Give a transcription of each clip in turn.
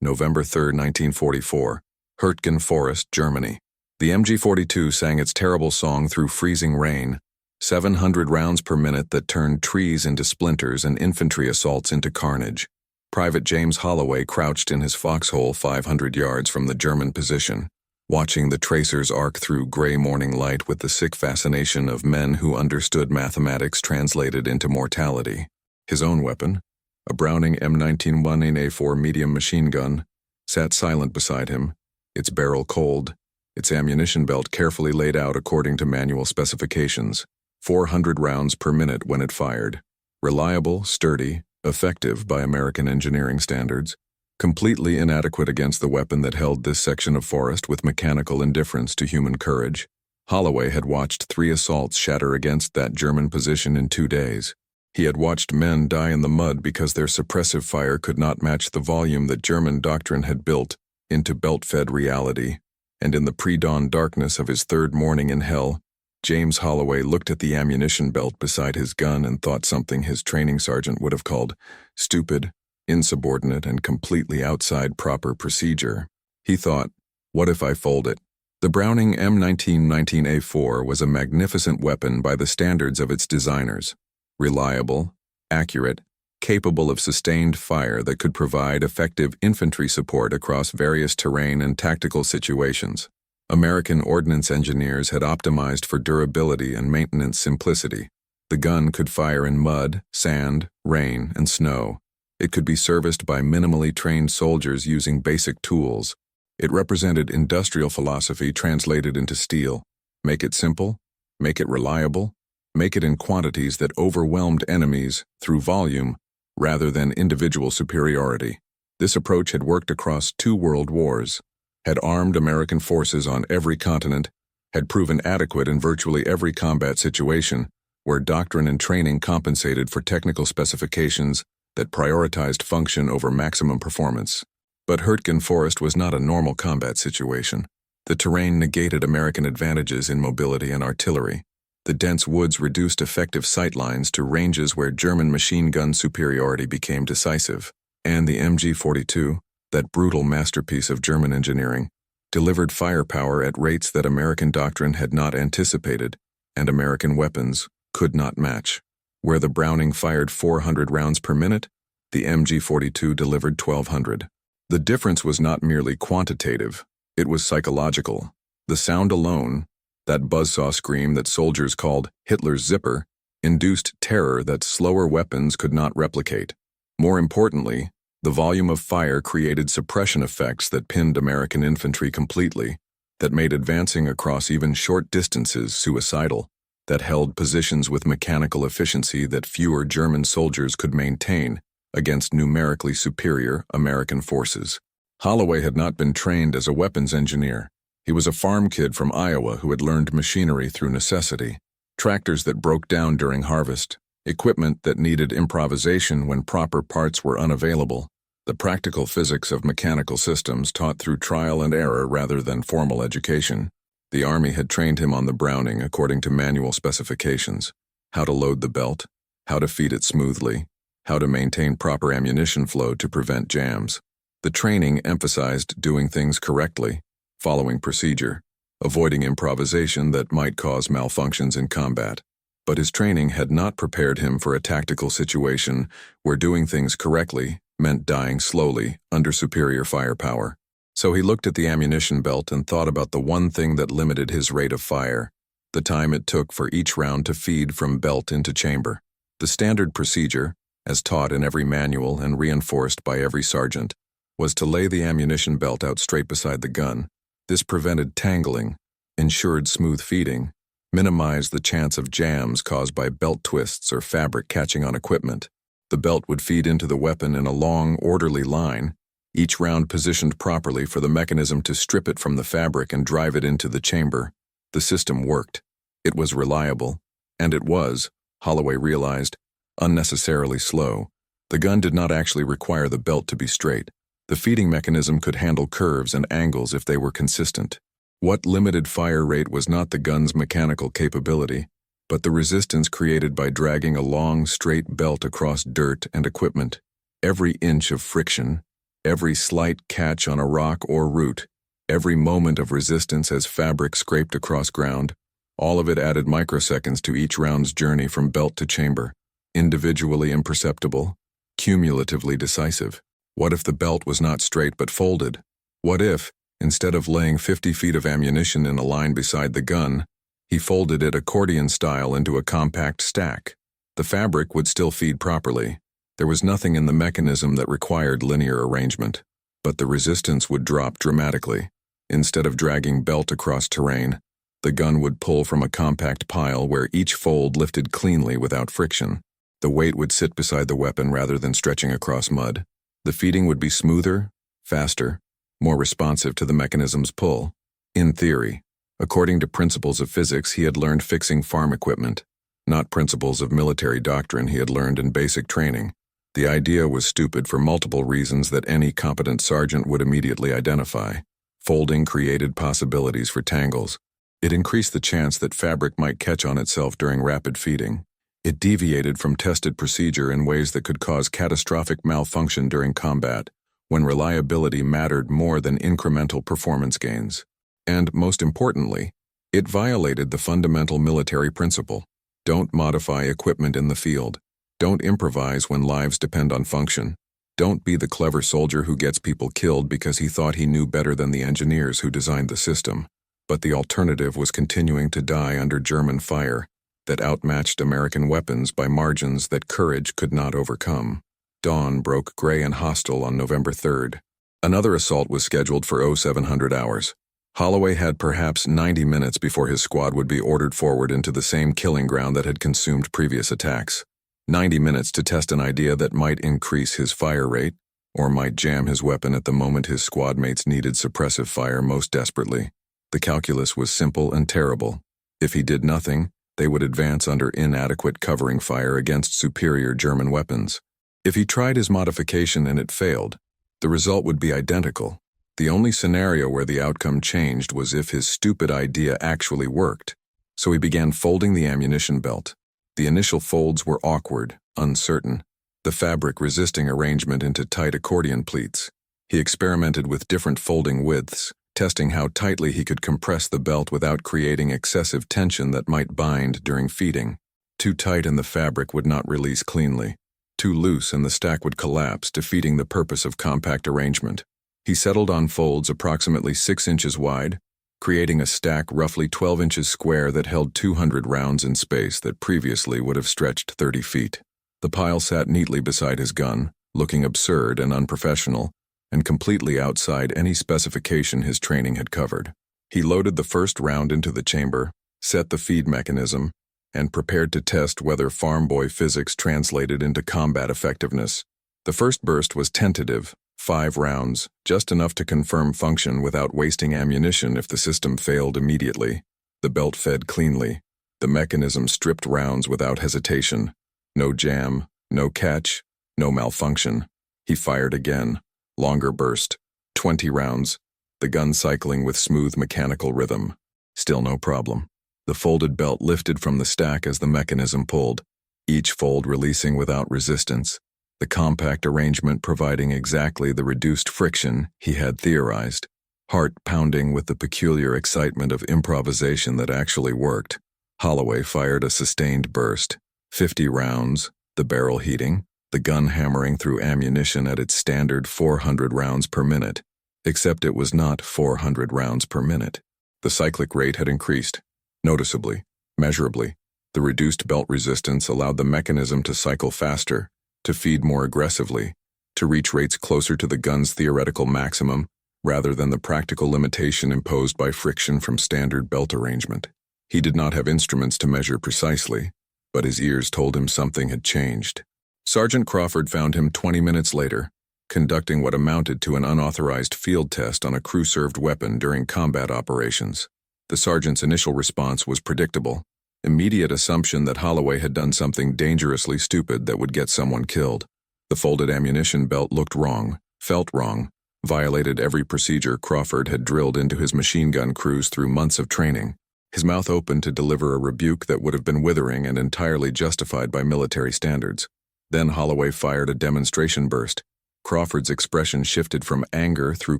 November 3, 1944, Hürtgen Forest, Germany. The MG-42 sang its terrible song through freezing rain, 700 rounds per minute that turned trees into splinters and infantry assaults into carnage. Private James Holloway crouched in his foxhole 500 yards from the German position, watching the tracers arc through gray morning light with the sick fascination of men who understood mathematics translated into mortality. His own weapon, a Browning M19-1A4 medium machine gun, sat silent beside him, its barrel cold, its ammunition belt carefully laid out according to manual specifications, 400 rounds per minute when it fired. Reliable, sturdy, effective by American engineering standards, completely inadequate against the weapon that held this section of forest with mechanical indifference to human courage. Holloway had watched 3 assaults shatter against that German position in 2 days. He had watched men die in the mud because their suppressive fire could not match the volume that German doctrine had built into belt-fed reality. And in the pre-dawn darkness of his 3rd morning in hell, James Holloway looked at the ammunition belt beside his gun and thought something his training sergeant would have called stupid, insubordinate, and completely outside proper procedure. He thought, what if I fold it? The Browning M19-19A4 was a magnificent weapon by the standards of its designers. Reliable, accurate, capable of sustained fire that could provide effective infantry support across various terrain and tactical situations. American ordnance engineers had optimized for durability and maintenance simplicity. The gun could fire in mud, sand, rain, and snow. It could be serviced by minimally trained soldiers using basic tools. It represented industrial philosophy translated into steel. Make it simple, make it reliable, make it in quantities that overwhelmed enemies through volume rather than individual superiority. This approach had worked across 2 world wars, had armed American forces on every continent, had proven adequate in virtually every combat situation where doctrine and training compensated for technical specifications that prioritized function over maximum performance. But Hürtgen Forest was not a normal combat situation. The terrain negated American advantages in mobility and artillery. The dense woods reduced effective sight lines to ranges where German machine gun superiority became decisive, and the MG-42, that brutal masterpiece of German engineering, delivered firepower at rates that American doctrine had not anticipated and American weapons could not match. Where the Browning fired 400 rounds per minute, the MG-42 delivered 1,200. The difference was not merely quantitative, it was psychological. The sound alone, that buzzsaw scream that soldiers called Hitler's zipper, induced terror that slower weapons could not replicate. More importantly, the volume of fire created suppression effects that pinned American infantry completely, that made advancing across even short distances suicidal, that held positions with mechanical efficiency that fewer German soldiers could maintain against numerically superior American forces. Holloway had not been trained as a weapons engineer. He was a farm kid from Iowa who had learned machinery through necessity, tractors that broke down during harvest, equipment that needed improvisation when proper parts were unavailable, the practical physics of mechanical systems taught through trial and error rather than formal education. The Army had trained him on the Browning according to manual specifications: how to load the belt, how to feed it smoothly, how to maintain proper ammunition flow to prevent jams. The training emphasized doing things correctly, following procedure, avoiding improvisation that might cause malfunctions in combat. But his training had not prepared him for a tactical situation where doing things correctly meant dying slowly under superior firepower. So he looked at the ammunition belt and thought about the one thing that limited his rate of fire: the time it took for each round to feed from belt into chamber. The standard procedure, as taught in every manual and reinforced by every sergeant, was to lay the ammunition belt out straight beside the gun. This prevented tangling, ensured smooth feeding, minimized the chance of jams caused by belt twists or fabric catching on equipment. The belt would feed into the weapon in a long, orderly line, each round positioned properly for the mechanism to strip it from the fabric and drive it into the chamber. The system worked. It was reliable, and it was, Holloway realized, unnecessarily slow. The gun did not actually require the belt to be straight. The feeding mechanism could handle curves and angles if they were consistent. What limited fire rate was not the gun's mechanical capability, but the resistance created by dragging a long, straight belt across dirt and equipment. Every inch of friction, Every slight catch on a rock or root, every moment of resistance as fabric scraped across ground, all of it added microseconds to each round's journey from belt to chamber, individually imperceptible, cumulatively decisive. What if the belt was not straight but folded? What if, instead of laying 50 feet of ammunition in a line beside the gun, he folded it accordion style into a compact stack? The fabric would still feed properly. There was nothing in the mechanism that required linear arrangement, but the resistance would drop dramatically. Instead of dragging belt across terrain, the gun would pull from a compact pile where each fold lifted cleanly without friction. The weight would sit beside the weapon rather than stretching across mud. The feeding would be smoother, faster, more responsive to the mechanism's pull. In theory, according to principles of physics he had learned fixing farm equipment, not principles of military doctrine he had learned in basic training. The idea was stupid for multiple reasons that any competent sergeant would immediately identify. Folding created possibilities for tangles. It increased the chance that fabric might catch on itself during rapid feeding. It deviated from tested procedure in ways that could cause catastrophic malfunction during combat, when reliability mattered more than incremental performance gains. And, most importantly, it violated the fundamental military principle: don't modify equipment in the field. Don't improvise when lives depend on function. Don't be the clever soldier who gets people killed because he thought he knew better than the engineers who designed the system. But the alternative was continuing to die under German fire that outmatched American weapons by margins that courage could not overcome. Dawn broke gray and hostile on November 3rd. Another assault was scheduled for 0700 hours. Holloway had perhaps 90 minutes before his squad would be ordered forward into the same killing ground that had consumed previous attacks. 90 minutes to test an idea that might increase his fire rate, or might jam his weapon at the moment his squad mates needed suppressive fire most desperately. The calculus was simple and terrible. If he did nothing, they would advance under inadequate covering fire against superior German weapons. If he tried his modification and it failed, the result would be identical. The only scenario where the outcome changed was if his stupid idea actually worked. So he began folding the ammunition belt. The initial folds were awkward, uncertain, the fabric resisting arrangement into tight accordion pleats. He experimented with different folding widths, testing how tightly he could compress the belt without creating excessive tension that might bind during feeding. Too tight and the fabric would not release cleanly. Too loose and the stack would collapse, defeating the purpose of compact arrangement. He settled on folds approximately 6 inches wide, creating a stack roughly 12 inches square that held 200 rounds in space that previously would have stretched 30 feet. The pile sat neatly beside his gun, looking absurd and unprofessional, and completely outside any specification his training had covered. He loaded the first round into the chamber, set the feed mechanism, and prepared to test whether farm boy physics translated into combat effectiveness. The first burst was tentative, 5 rounds, just enough to confirm function without wasting ammunition if the system failed immediately. The belt fed cleanly. The mechanism stripped rounds without hesitation. No jam, no catch, no malfunction. He fired again. Longer burst. 20 rounds. The gun cycling with smooth mechanical rhythm. Still no problem. The folded belt lifted from the stack as the mechanism pulled, each fold releasing without resistance. The compact arrangement providing exactly the reduced friction he had theorized, heart pounding with the peculiar excitement of improvisation that actually worked. Holloway fired a sustained burst, 50 rounds, the barrel heating, the gun hammering through ammunition at its standard 400 rounds per minute, except it was not 400 rounds per minute. The cyclic rate had increased, noticeably, measurably. The reduced belt resistance allowed the mechanism to cycle faster, to feed more aggressively, to reach rates closer to the gun's theoretical maximum rather than the practical limitation imposed by friction from standard belt arrangement. He did not have instruments to measure precisely, but his ears told him something had changed. Sergeant Crawford found him 20 minutes later, conducting what amounted to an unauthorized field test on a crew-served weapon during combat operations. The sergeant's initial response was predictable. Immediate assumption that Holloway had done something dangerously stupid that would get someone killed. The folded ammunition belt looked wrong, felt wrong, violated every procedure Crawford had drilled into his machine gun crews through months of training. His mouth opened to deliver a rebuke that would have been withering and entirely justified by military standards. Then Holloway fired a demonstration burst. Crawford's expression shifted from anger through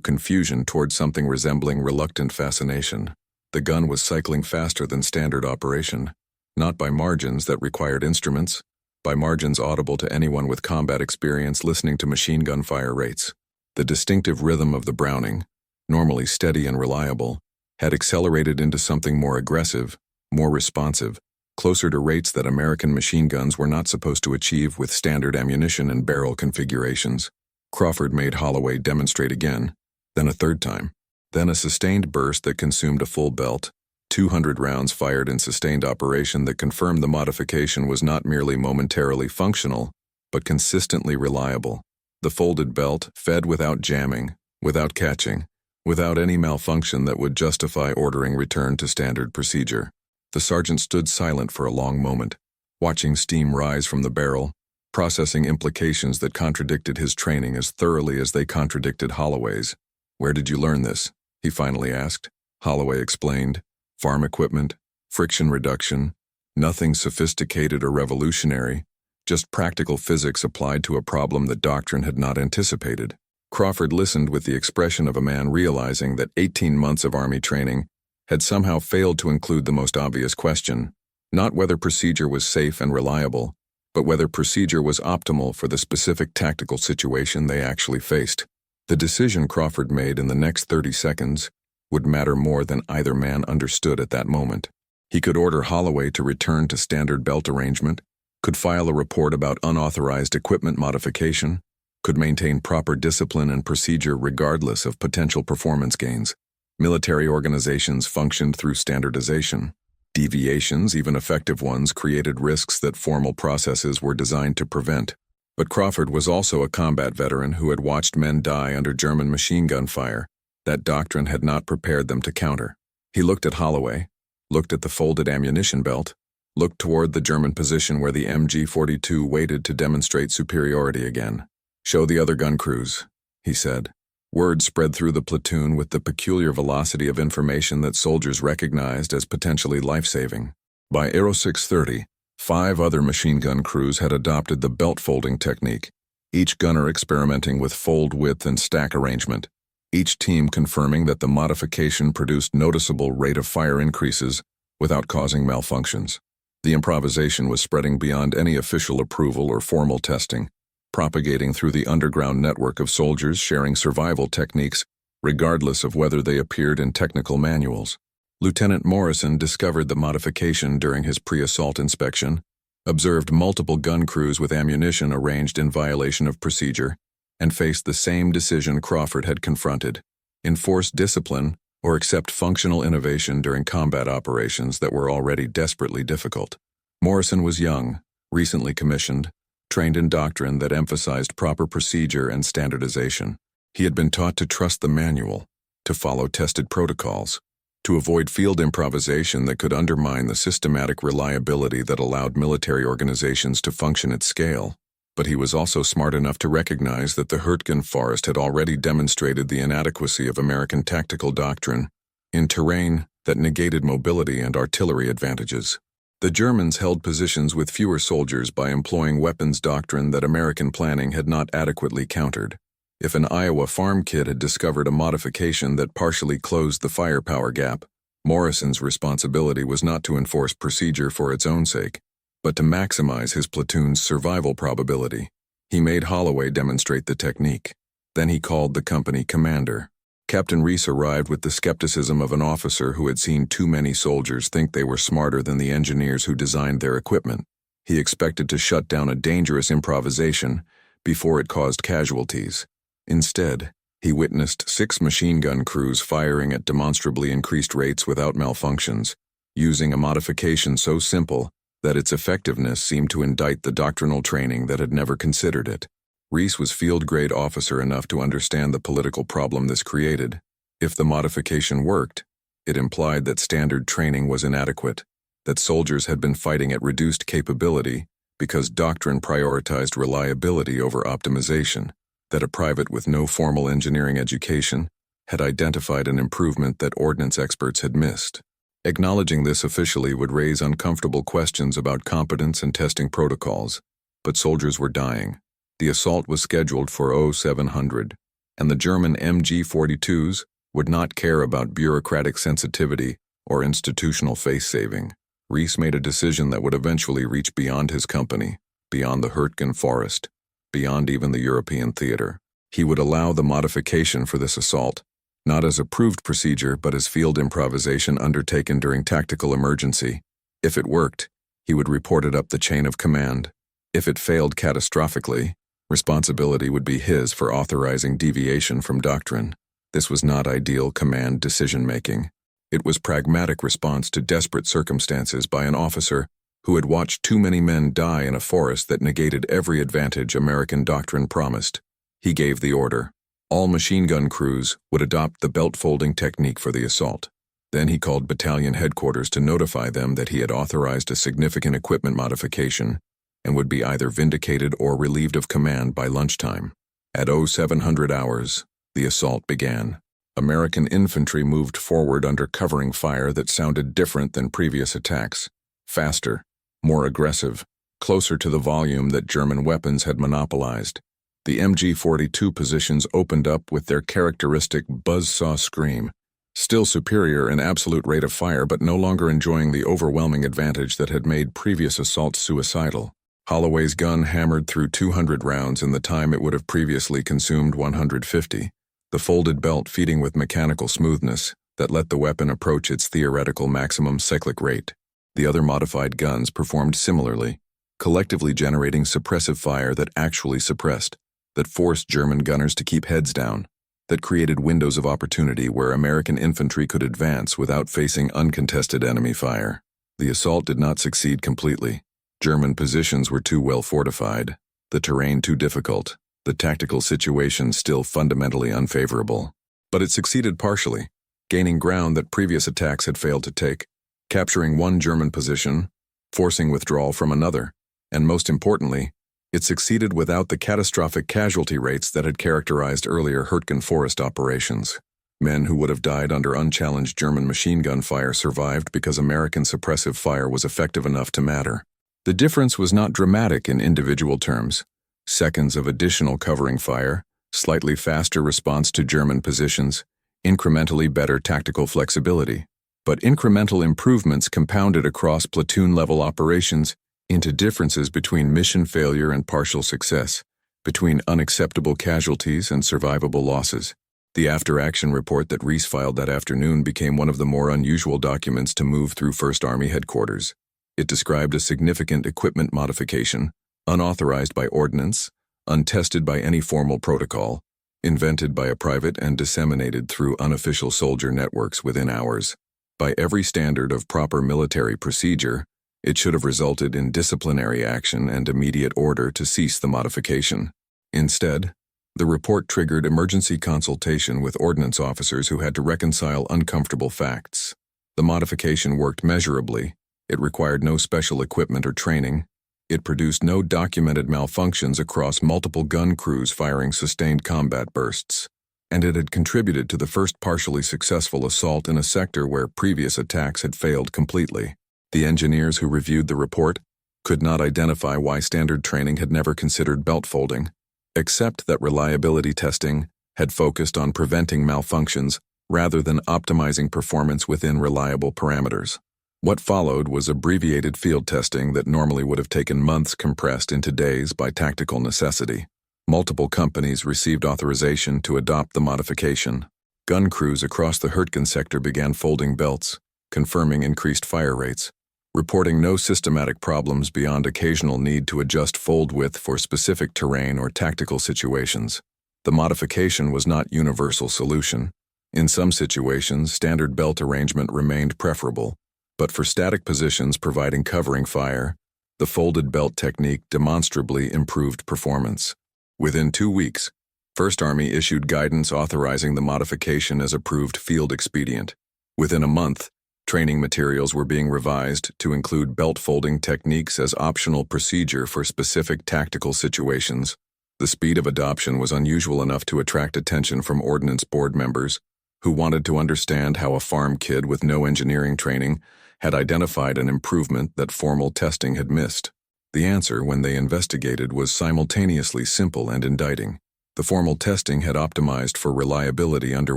confusion toward something resembling reluctant fascination. The gun was cycling faster than standard operation, not by margins that required instruments, by margins audible to anyone with combat experience listening to machine gun fire rates. The distinctive rhythm of the Browning, normally steady and reliable, had accelerated into something more aggressive, more responsive, closer to rates that American machine guns were not supposed to achieve with standard ammunition and barrel configurations. Crawford made Holloway demonstrate again, then a third time, then a sustained burst that consumed a full belt, 200 rounds fired in sustained operation that confirmed the modification was not merely momentarily functional, but consistently reliable. The folded belt fed without jamming, without catching, without any malfunction that would justify ordering return to standard procedure. The sergeant stood silent for a long moment, watching steam rise from the barrel, processing implications that contradicted his training as thoroughly as they contradicted Holloway's. "Where did you learn this?" he finally asked. Holloway explained. "Farm equipment, friction reduction, nothing sophisticated or revolutionary, just practical physics applied to a problem that doctrine had not anticipated." Crawford listened with the expression of a man realizing that 18 months of Army training had somehow failed to include the most obvious question, not whether procedure was safe and reliable, but whether procedure was optimal for the specific tactical situation they actually faced. The decision Crawford made in the next 30 seconds would matter more than either man understood at that moment. He could order Holloway to return to standard belt arrangement, could file a report about unauthorized equipment modification, could maintain proper discipline and procedure regardless of potential performance gains. Military organizations functioned through standardization. Deviations, even effective ones, created risks that formal processes were designed to prevent. But Crawford was also a combat veteran who had watched men die under German machine gun fire. That doctrine had not prepared them to counter. He looked at Holloway, looked at the folded ammunition belt, looked toward the German position where the MG-42 waited to demonstrate superiority again. "Show the other gun crews," he said. Word spread through the platoon with the peculiar velocity of information that soldiers recognized as potentially life-saving. By Aero 6:30, 5 other machine gun crews had adopted the belt folding technique, each gunner experimenting with fold width and stack arrangement, each team confirming that the modification produced noticeable rate of fire increases without causing malfunctions. The improvisation was spreading beyond any official approval or formal testing, propagating through the underground network of soldiers sharing survival techniques regardless of whether they appeared in technical manuals. Lieutenant Morrison discovered the modification during his pre-assault inspection, observed multiple gun crews with ammunition arranged in violation of procedure, and faced the same decision Crawford had confronted: enforce discipline or accept functional innovation during combat operations that were already desperately difficult. Morrison was young, recently commissioned, trained in doctrine that emphasized proper procedure and standardization. He had been taught to trust the manual, to follow tested protocols, to avoid field improvisation that could undermine the systematic reliability that allowed military organizations to function at scale. But he was also smart enough to recognize that the Hurtgen Forest had already demonstrated the inadequacy of American tactical doctrine in terrain that negated mobility and artillery advantages. The Germans held positions with fewer soldiers by employing weapons doctrine that American planning had not adequately countered. If an Iowa farm kid had discovered a modification that partially closed the firepower gap, Morrison's responsibility was not to enforce procedure for its own sake, but to maximize his platoon's survival probability. He made Holloway demonstrate the technique. Then he called the company commander. Captain Reese arrived with the skepticism of an officer who had seen too many soldiers think they were smarter than the engineers who designed their equipment. He expected to shut down a dangerous improvisation before it caused casualties. Instead, he witnessed 6 machine gun crews firing at demonstrably increased rates without malfunctions, using a modification so simple that its effectiveness seemed to indict the doctrinal training that had never considered it. Reese was field-grade officer enough to understand the political problem this created. If the modification worked, it implied that standard training was inadequate, that soldiers had been fighting at reduced capability because doctrine prioritized reliability over optimization, that a private with no formal engineering education had identified an improvement that ordnance experts had missed. Acknowledging this officially would raise uncomfortable questions about competence and testing protocols, but soldiers were dying. The assault was scheduled for 0700, and the German MG-42s would not care about bureaucratic sensitivity or institutional face-saving. Rees made a decision that would eventually reach beyond his company, beyond the Hurtgen Forest, beyond even the European theater. He would allow the modification for this assault, not as approved procedure but as field improvisation undertaken during tactical emergency. If it worked, he would report it up the chain of command. If it failed catastrophically, responsibility would be his for authorizing deviation from doctrine. This was not ideal command decision-making. It was pragmatic response to desperate circumstances by an officer who had watched too many men die in a forest that negated every advantage American doctrine promised. He gave the order. All machine gun crews would adopt the belt-folding technique for the assault. Then he called battalion headquarters to notify them that he had authorized a significant equipment modification and would be either vindicated or relieved of command by lunchtime. At 0700 hours, the assault began. American infantry moved forward under covering fire that sounded different than previous attacks. Faster, more aggressive, closer to the volume that German weapons had monopolized. The MG-42 positions opened up with their characteristic buzzsaw scream, still superior in absolute rate of fire but no longer enjoying the overwhelming advantage that had made previous assaults suicidal. Holloway's gun hammered through 200 rounds in the time it would have previously consumed 150, the folded belt feeding with mechanical smoothness that let the weapon approach its theoretical maximum cyclic rate. The other modified guns performed similarly, collectively generating suppressive fire that actually suppressed, that forced German gunners to keep heads down, that created windows of opportunity where American infantry could advance without facing uncontested enemy fire. The assault did not succeed completely. German positions were too well fortified, the terrain too difficult, the tactical situation still fundamentally unfavorable. But it succeeded partially, gaining ground that previous attacks had failed to take, capturing one German position, forcing withdrawal from another, and most importantly, it succeeded without the catastrophic casualty rates that had characterized earlier Hurtgen Forest operations. Men who would have died under unchallenged German machine gun fire survived because American suppressive fire was effective enough to matter. The difference was not dramatic in individual terms. Seconds of additional covering fire, slightly faster response to German positions, incrementally better tactical flexibility. But incremental improvements compounded across platoon-level operations into differences between mission failure and partial success, between unacceptable casualties and survivable losses. The after-action report that Rees filed that afternoon became one of the more unusual documents to move through First Army headquarters. It described a significant equipment modification, unauthorized by ordnance, untested by any formal protocol, invented by a private and disseminated through unofficial soldier networks within hours. By every standard of proper military procedure, it should have resulted in disciplinary action and immediate order to cease the modification. Instead, the report triggered emergency consultation with ordnance officers who had to reconcile uncomfortable facts. The modification worked measurably. It required no special equipment or training. It produced no documented malfunctions across multiple gun crews firing sustained combat bursts. And it had contributed to the first partially successful assault in a sector where previous attacks had failed completely. The engineers who reviewed the report could not identify why standard training had never considered belt folding, except that reliability testing had focused on preventing malfunctions rather than optimizing performance within reliable parameters. What followed was abbreviated field testing that normally would have taken months compressed into days by tactical necessity. Multiple companies received authorization to adopt the modification. Gun crews across the Hurtgen sector began folding belts, confirming increased fire rates, reporting no systematic problems beyond occasional need to adjust fold width for specific terrain or tactical situations. The modification was not universal solution. In some situations, standard belt arrangement remained preferable, but for static positions providing covering fire, the folded belt technique demonstrably improved performance. Within 2 weeks, First Army issued guidance authorizing the modification as approved field expedient. Within a month, training materials were being revised to include belt folding techniques as optional procedure for specific tactical situations. The speed of adoption was unusual enough to attract attention from Ordnance Board members who wanted to understand how a farm kid with no engineering training had identified an improvement that formal testing had missed. The answer, when they investigated, was simultaneously simple and indicting. The formal testing had optimized for reliability under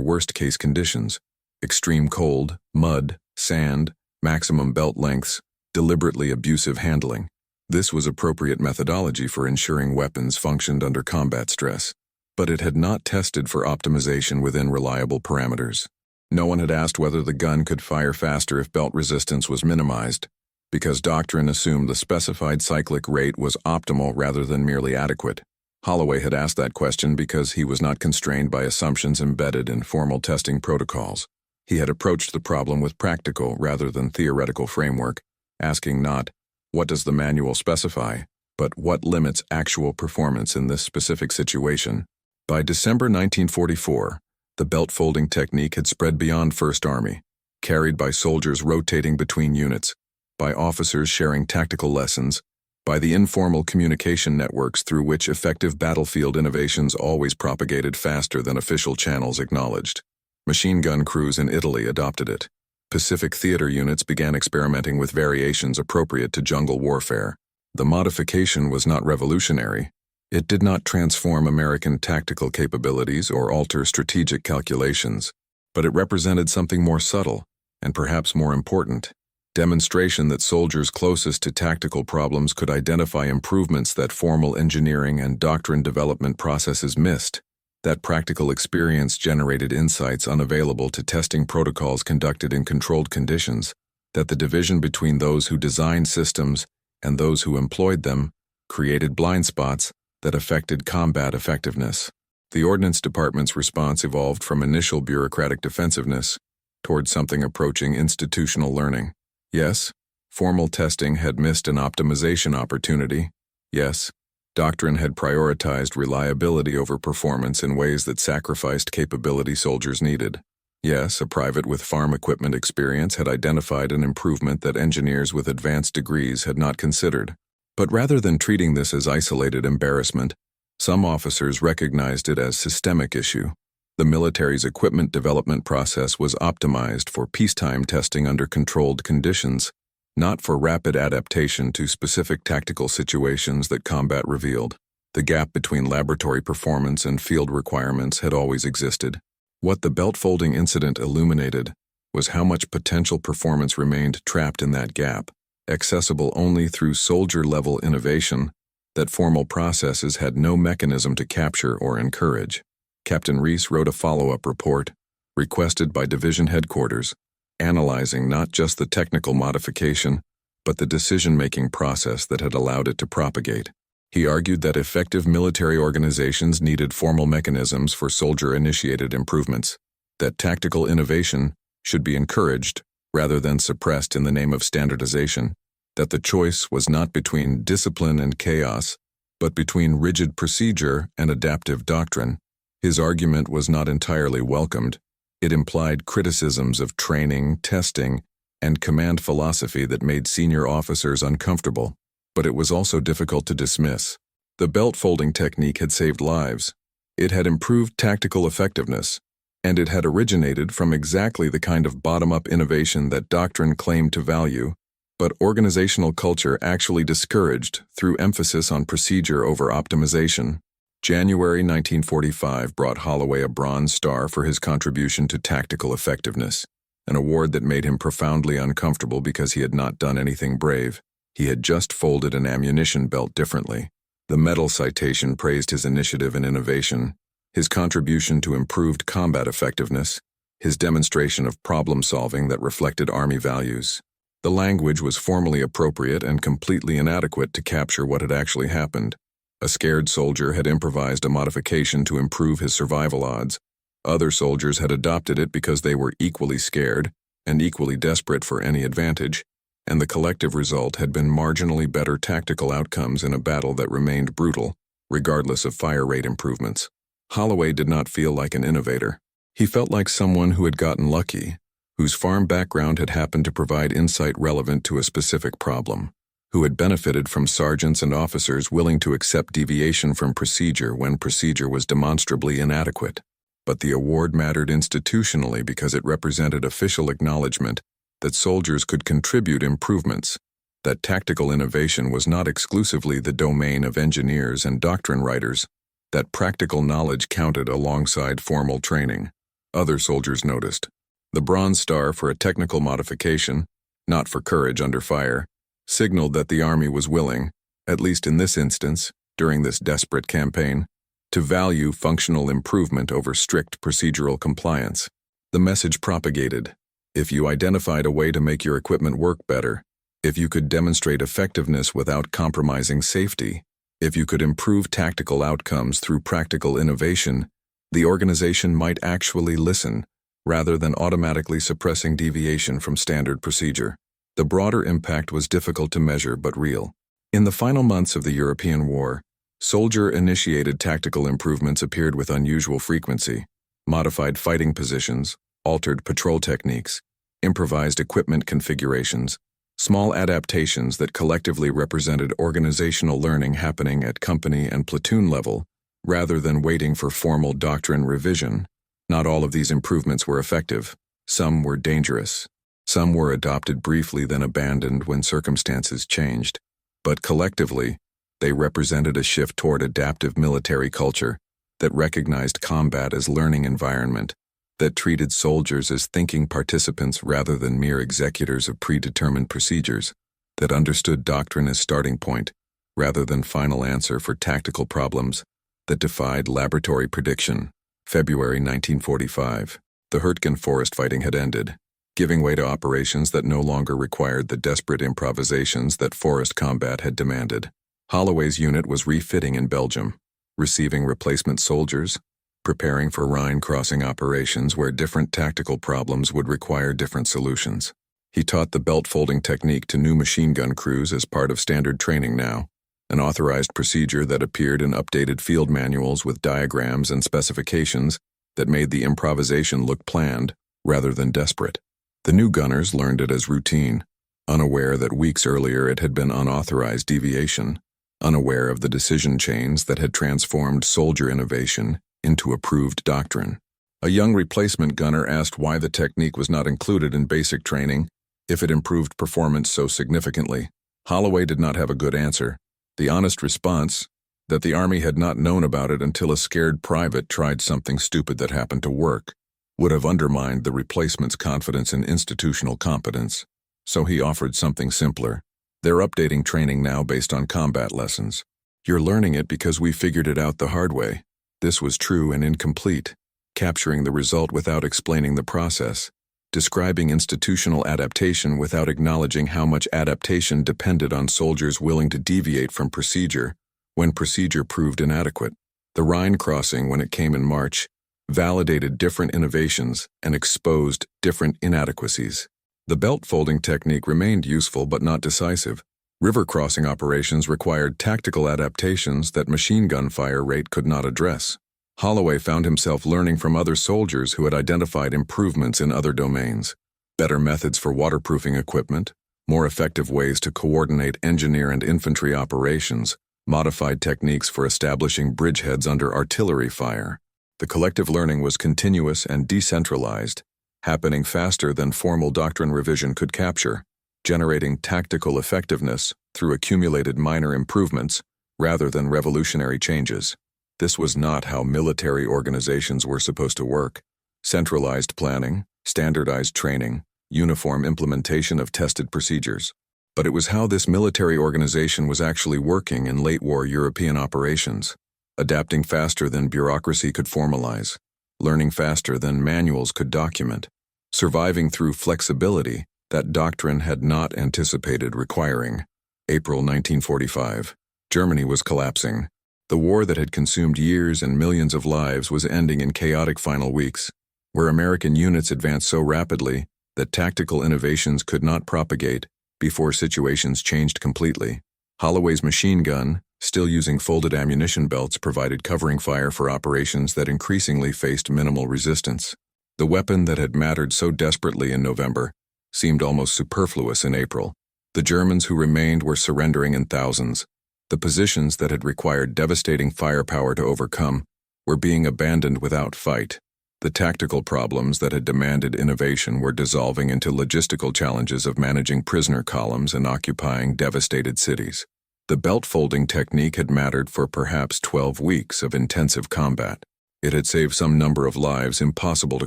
worst-case conditions: extreme cold, mud, sand, maximum belt lengths, deliberately abusive handling. This was appropriate methodology for ensuring weapons functioned under combat stress. But it had not tested for optimization within reliable parameters. No one had asked whether the gun could fire faster if belt resistance was minimized, because doctrine assumed the specified cyclic rate was optimal rather than merely adequate. Holloway had asked that question because he was not constrained by assumptions embedded in formal testing protocols. He had approached the problem with practical rather than theoretical framework, asking not, "What does the manual specify?" but "What limits actual performance in this specific situation?" By December 1944, the belt-folding technique had spread beyond First Army, carried by soldiers rotating between units, by officers sharing tactical lessons, by the informal communication networks through which effective battlefield innovations always propagated faster than official channels acknowledged. Machine gun crews in Italy adopted it. Pacific theater units began experimenting with variations appropriate to jungle warfare. The modification was not revolutionary. It did not transform American tactical capabilities or alter strategic calculations, but it represented something more subtle, and perhaps more important: demonstration that soldiers closest to tactical problems could identify improvements that formal engineering and doctrine development processes missed. That practical experience generated insights unavailable to testing protocols conducted in controlled conditions, that the division between those who designed systems and those who employed them created blind spots that affected combat effectiveness. The Ordnance Department's response evolved from initial bureaucratic defensiveness toward something approaching institutional learning. Yes, formal testing had missed an optimization opportunity. Yes, doctrine had prioritized reliability over performance in ways that sacrificed capability soldiers needed. Yes, a private with farm equipment experience had identified an improvement that engineers with advanced degrees had not considered. But rather than treating this as isolated embarrassment, some officers recognized it as a systemic issue. The military's equipment development process was optimized for peacetime testing under controlled conditions, not for rapid adaptation to specific tactical situations that combat revealed. The gap between laboratory performance and field requirements had always existed. What the belt-folding incident illuminated was how much potential performance remained trapped in that gap, accessible only through soldier-level innovation that formal processes had no mechanism to capture or encourage. Captain Reese wrote a follow-up report, requested by division headquarters, analyzing not just the technical modification, but the decision-making process that had allowed it to propagate. He argued that effective military organizations needed formal mechanisms for soldier-initiated improvements, that tactical innovation should be encouraged rather than suppressed in the name of standardization, that the choice was not between discipline and chaos, but between rigid procedure and adaptive doctrine. His argument was not entirely welcomed. It implied criticisms of training, testing, and command philosophy that made senior officers uncomfortable, but it was also difficult to dismiss. The belt-folding technique had saved lives. It had improved tactical effectiveness, and it had originated from exactly the kind of bottom-up innovation that doctrine claimed to value, but organizational culture actually discouraged through emphasis on procedure over optimization. January 1945 brought Holloway a Bronze Star for his contribution to tactical effectiveness, an award that made him profoundly uncomfortable because he had not done anything brave. He had just folded an ammunition belt differently. The medal citation praised his initiative and innovation, his contribution to improved combat effectiveness, his demonstration of problem-solving that reflected Army values. The language was formally appropriate and completely inadequate to capture what had actually happened. A scared soldier had improvised a modification to improve his survival odds. Other soldiers had adopted it because they were equally scared and equally desperate for any advantage, and the collective result had been marginally better tactical outcomes in a battle that remained brutal, regardless of fire rate improvements. Holloway did not feel like an innovator. He felt like someone who had gotten lucky, whose farm background had happened to provide insight relevant to a specific problem, who had benefited from sergeants and officers willing to accept deviation from procedure when procedure was demonstrably inadequate. But the award mattered institutionally because it represented official acknowledgement that soldiers could contribute improvements, that tactical innovation was not exclusively the domain of engineers and doctrine writers, that practical knowledge counted alongside formal training. Other soldiers noticed. The Bronze Star for a technical modification, not for courage under fire, signaled that the Army was willing, at least in this instance, during this desperate campaign, to value functional improvement over strict procedural compliance. The message propagated: if you identified a way to make your equipment work better, if you could demonstrate effectiveness without compromising safety, if you could improve tactical outcomes through practical innovation, the organization might actually listen, rather than automatically suppressing deviation from standard procedure. The broader impact was difficult to measure but real. In the final months of the European War, soldier-initiated tactical improvements appeared with unusual frequency: modified fighting positions, altered patrol techniques, improvised equipment configurations, small adaptations that collectively represented organizational learning happening at company and platoon level, rather than waiting for formal doctrine revision. Not all of these improvements were effective. Some were dangerous. Some were adopted briefly then abandoned when circumstances changed. But collectively, they represented a shift toward adaptive military culture that recognized combat as learning environment, that treated soldiers as thinking participants rather than mere executors of predetermined procedures, that understood doctrine as starting point rather than final answer for tactical problems, that defied laboratory prediction. February 1945. The Hurtgen forest fighting had ended, giving way to operations that no longer required the desperate improvisations that forest combat had demanded. Holloway's unit was refitting in Belgium, receiving replacement soldiers, preparing for Rhine crossing operations where different tactical problems would require different solutions. He taught the belt-folding technique to new machine gun crews as part of standard training now, an authorized procedure that appeared in updated field manuals with diagrams and specifications that made the improvisation look planned rather than desperate. The new gunners learned it as routine, unaware that weeks earlier it had been unauthorized deviation, unaware of the decision chains that had transformed soldier innovation into approved doctrine. A young replacement gunner asked why the technique was not included in basic training if it improved performance so significantly. Holloway did not have a good answer. The honest response, that the Army had not known about it until a scared private tried something stupid that happened to work, would have undermined the replacement's confidence in institutional competence. So he offered something simpler. They're updating training now based on combat lessons. You're learning it because we figured it out the hard way. This was true and incomplete, capturing the result without explaining the process, describing institutional adaptation without acknowledging how much adaptation depended on soldiers willing to deviate from procedure when procedure proved inadequate. The Rhine crossing, when it came in March, validated different innovations and exposed different inadequacies. The belt-folding technique remained useful but not decisive. River crossing operations required tactical adaptations that machine gun fire rate could not address. Holloway found himself learning from other soldiers who had identified improvements in other domains: better methods for waterproofing equipment, more effective ways to coordinate engineer and infantry operations, modified techniques for establishing bridgeheads under artillery fire. The collective learning was continuous and decentralized, happening faster than formal doctrine revision could capture, generating tactical effectiveness through accumulated minor improvements rather than revolutionary changes. This was not how military organizations were supposed to work: centralized planning, standardized training, uniform implementation of tested procedures. But it was how this military organization was actually working in late-war European operations, adapting faster than bureaucracy could formalize, learning faster than manuals could document, surviving through flexibility that doctrine had not anticipated requiring. April 1945. Germany was collapsing. The war that had consumed years and millions of lives was ending in chaotic final weeks, where American units advanced so rapidly that tactical innovations could not propagate before situations changed completely. Holloway's machine gun, still using folded ammunition belts, provided covering fire for operations that increasingly faced minimal resistance. The weapon that had mattered so desperately in November seemed almost superfluous in April. The Germans who remained were surrendering in thousands. The positions that had required devastating firepower to overcome were being abandoned without fight. The tactical problems that had demanded innovation were dissolving into logistical challenges of managing prisoner columns and occupying devastated cities. The belt-folding technique had mattered for perhaps 12 weeks of intensive combat. It had saved some number of lives impossible to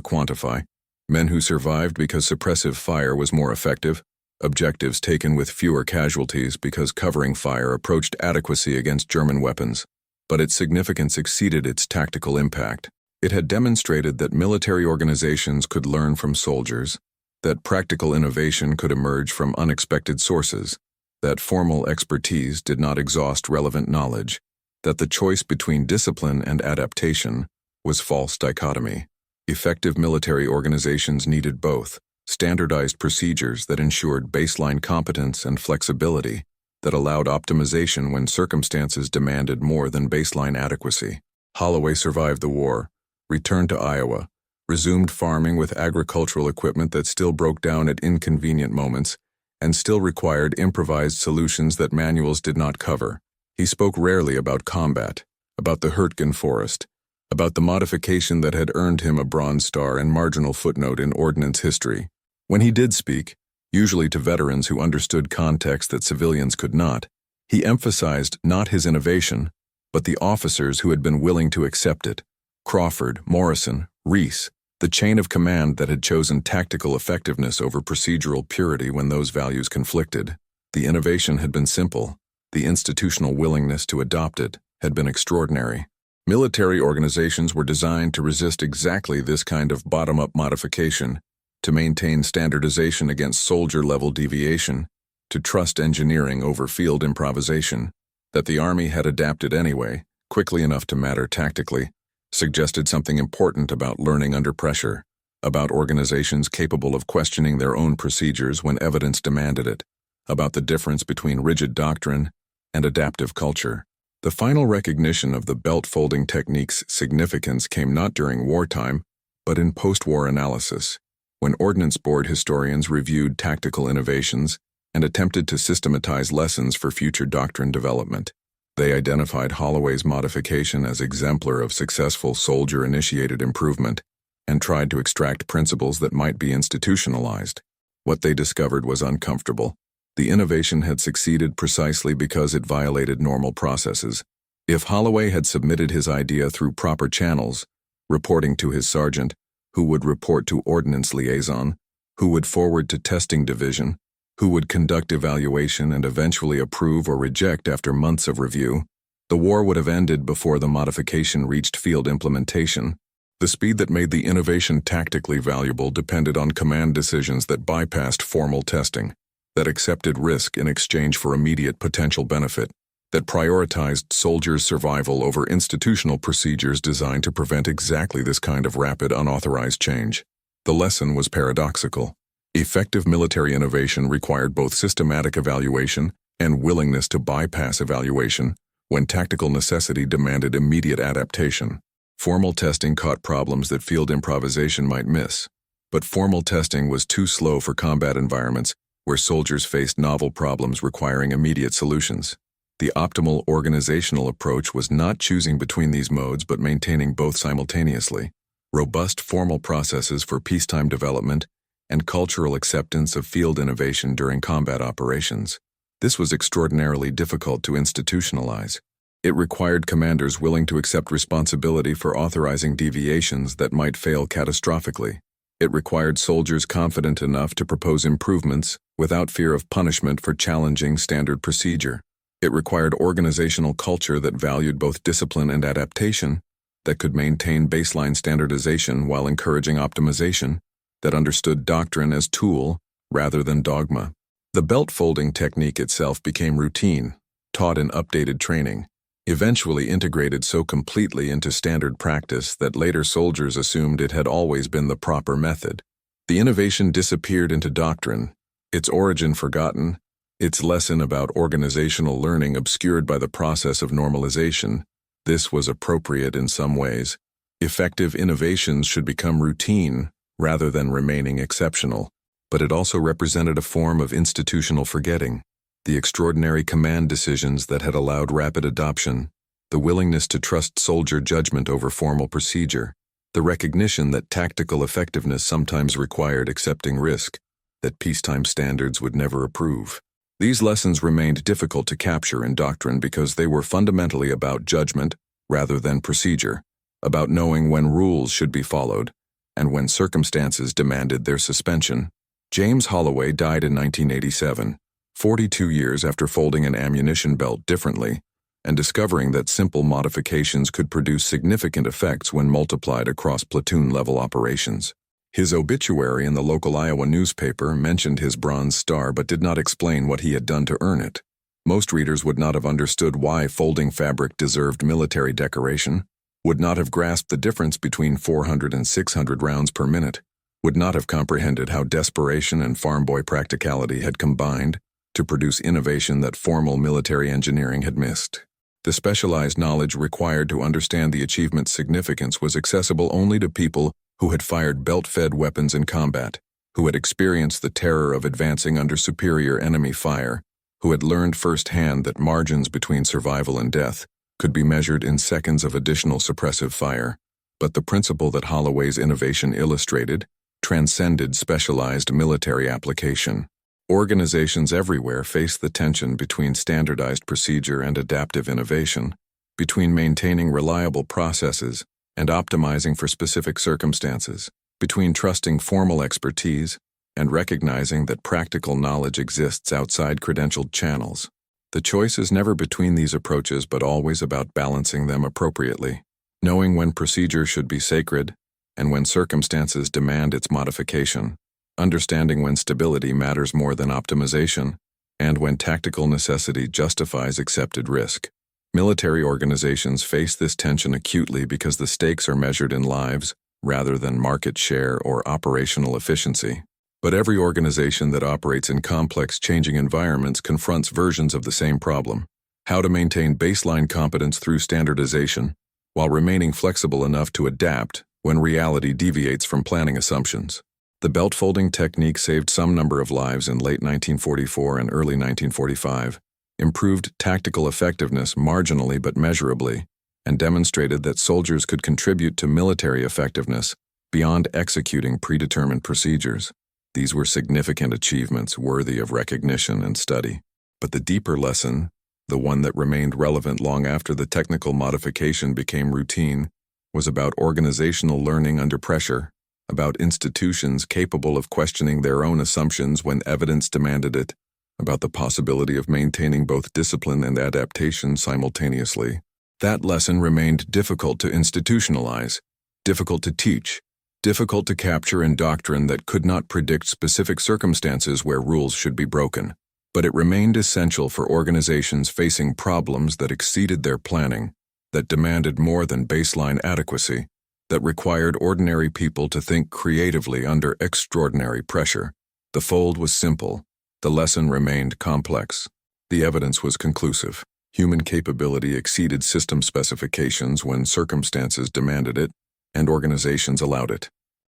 quantify, men who survived because suppressive fire was more effective, objectives taken with fewer casualties because covering fire approached adequacy against German weapons. But its significance exceeded its tactical impact. It had demonstrated that military organizations could learn from soldiers, that practical innovation could emerge from unexpected sources, that formal expertise did not exhaust relevant knowledge, that the choice between discipline and adaptation was false dichotomy. Effective military organizations needed both, standardized procedures that ensured baseline competence and flexibility that allowed optimization when circumstances demanded more than baseline adequacy. Holloway survived the war, returned to Iowa, resumed farming with agricultural equipment that still broke down at inconvenient moments and still required improvised solutions that manuals did not cover. He spoke rarely about combat, about the Hurtgen Forest, about the modification that had earned him a Bronze Star and marginal footnote in ordnance history. When he did speak, usually to veterans who understood context that civilians could not, he emphasized not his innovation, but the officers who had been willing to accept it. Crawford, Morrison, Reese, the chain of command that had chosen tactical effectiveness over procedural purity when those values conflicted. The innovation had been simple. The institutional willingness to adopt it had been extraordinary. Military organizations were designed to resist exactly this kind of bottom-up modification, to maintain standardization against soldier-level deviation, to trust engineering over field improvisation. That the Army had adapted anyway, quickly enough to matter tactically, suggested something important about learning under pressure, about organizations capable of questioning their own procedures when evidence demanded it, about the difference between rigid doctrine and adaptive culture. The final recognition of the belt-folding technique's significance came not during wartime, but in post-war analysis, when Ordnance Board historians reviewed tactical innovations and attempted to systematize lessons for future doctrine development. They identified Holloway's modification as exemplar of successful soldier-initiated improvement and tried to extract principles that might be institutionalized. What they discovered was uncomfortable. The innovation had succeeded precisely because it violated normal processes. If Holloway had submitted his idea through proper channels, reporting to his sergeant, who would report to Ordnance Liaison, who would forward to Testing Division, who would conduct evaluation and eventually approve or reject after months of review, the war would have ended before the modification reached field implementation. The speed that made the innovation tactically valuable depended on command decisions that bypassed formal testing, that accepted risk in exchange for immediate potential benefit, that prioritized soldiers' survival over institutional procedures designed to prevent exactly this kind of rapid, unauthorized change. The lesson was paradoxical. Effective military innovation required both systematic evaluation and willingness to bypass evaluation when tactical necessity demanded immediate adaptation. Formal testing caught problems that field improvisation might miss, but formal testing was too slow for combat environments where soldiers faced novel problems requiring immediate solutions. The optimal organizational approach was not choosing between these modes but maintaining both simultaneously. Robust formal processes for peacetime development and cultural acceptance of field innovation during combat operations. This was extraordinarily difficult to institutionalize. It required commanders willing to accept responsibility for authorizing deviations that might fail catastrophically. It required soldiers confident enough to propose improvements without fear of punishment for challenging standard procedure. It required organizational culture that valued both discipline and adaptation, that could maintain baseline standardization while encouraging optimization, that understood doctrine as tool rather than dogma. The belt-folding technique itself became routine, taught in updated training, eventually integrated so completely into standard practice that later soldiers assumed it had always been the proper method. The innovation disappeared into doctrine, its origin forgotten, its lesson about organizational learning obscured by the process of normalization. This was appropriate in some ways. Effective innovations should become routine rather than remaining exceptional, but it also represented a form of institutional forgetting. The extraordinary command decisions that had allowed rapid adoption, the willingness to trust soldier judgment over formal procedure, the the recognition that tactical effectiveness sometimes required accepting risk, that peacetime standards would never approve. These lessons remained difficult to capture in doctrine because they were fundamentally about judgment rather than procedure, about knowing when rules should be followed and when circumstances demanded their suspension. James Holloway died in 1987, 42 years after folding an ammunition belt differently and discovering that simple modifications could produce significant effects when multiplied across platoon-level operations. His obituary in the local Iowa newspaper mentioned his Bronze Star but did not explain what he had done to earn it. Most readers would not have understood why folding fabric deserved military decoration, would not have grasped the difference between 400 and 600 rounds per minute, would not have comprehended how desperation and farm boy practicality had combined to produce innovation that formal military engineering had missed. The specialized knowledge required to understand the achievement's significance was accessible only to people who had fired belt-fed weapons in combat, who had experienced the terror of advancing under superior enemy fire, who had learned firsthand that margins between survival and death could be measured in seconds of additional suppressive fire. But the principle that Holloway's innovation illustrated transcended specialized military application. Organizations everywhere face the tension between standardized procedure and adaptive innovation, between maintaining reliable processes and optimizing for specific circumstances, between trusting formal expertise and recognizing that practical knowledge exists outside credentialed channels. The choice is never between these approaches but always about balancing them appropriately, knowing when procedure should be sacred and when circumstances demand its modification, understanding when stability matters more than optimization, and when tactical necessity justifies accepted risk. Military organizations face this tension acutely because the stakes are measured in lives rather than market share or operational efficiency. But every organization that operates in complex, changing environments confronts versions of the same problem: how to maintain baseline competence through standardization, while remaining flexible enough to adapt when reality deviates from planning assumptions. The belt folding technique saved some number of lives in late 1944 and early 1945, improved tactical effectiveness marginally but measurably, and demonstrated that soldiers could contribute to military effectiveness beyond executing predetermined procedures. These were significant achievements worthy of recognition and study. But the deeper lesson, the one that remained relevant long after the technical modification became routine, was about organizational learning under pressure, about institutions capable of questioning their own assumptions when evidence demanded it, about the possibility of maintaining both discipline and adaptation simultaneously. That lesson remained difficult to institutionalize, difficult to teach, difficult to capture in doctrine that could not predict specific circumstances where rules should be broken. But it remained essential for organizations facing problems that exceeded their planning, that demanded more than baseline adequacy, that required ordinary people to think creatively under extraordinary pressure. The fold was simple. The lesson remained complex. The evidence was conclusive. Human capability exceeded system specifications when circumstances demanded it and organizations allowed it.